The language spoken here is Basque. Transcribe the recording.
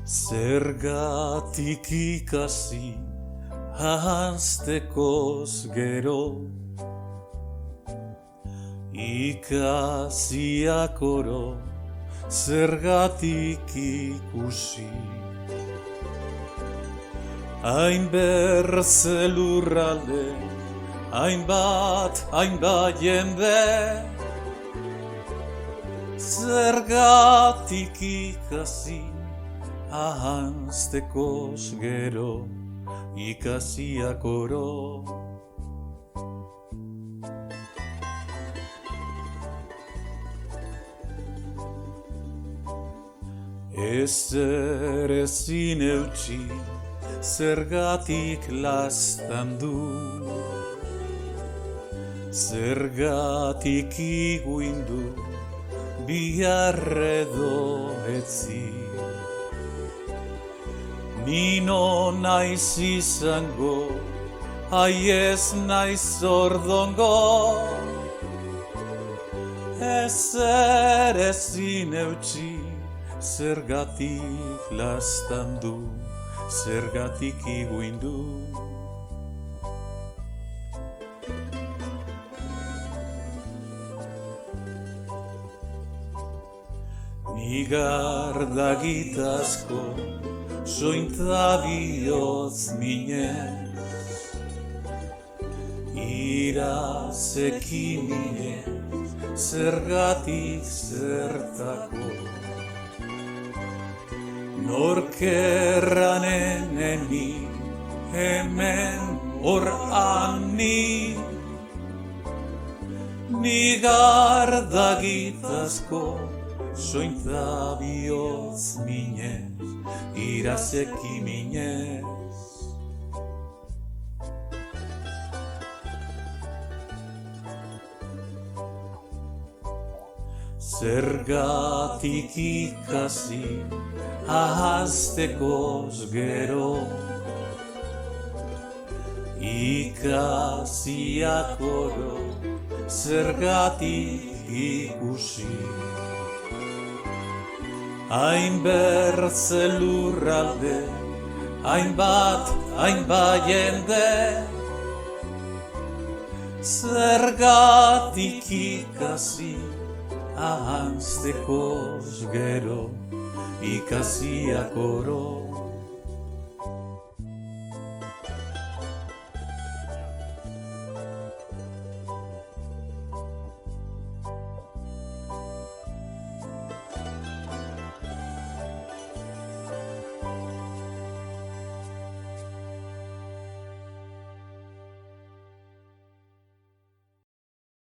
Zergatik ikasi ahaztekoz gero, ikasiak oro zergatik ikusi. Hain berze lurralde, hainbat jende, zergatik ikasi ahaztekoz gero, ikasiak oro. Ezer ezin eutsi, zergatik lastan du, zergatik iguindu, bihar edo etzi. Nino naiz izango, aiez naiz ordongo, ezer ezin eutsi, zergatik lastan du, zergatik iguindu. Nigar gitazko, sointa bihotz minez, irazeki minez, zergatik zertako. Norkerraneneni, hemen hor ani, nigar gitazko, sointa bihotz minez, irazeki minez. Zergatik ikasi ahaztekoz gero, ikasiak oro zergatik ikusi. Hain bertze lurralde, hainbat jende, zergatik ikasi ahaztekoz gero, ikasiak oro.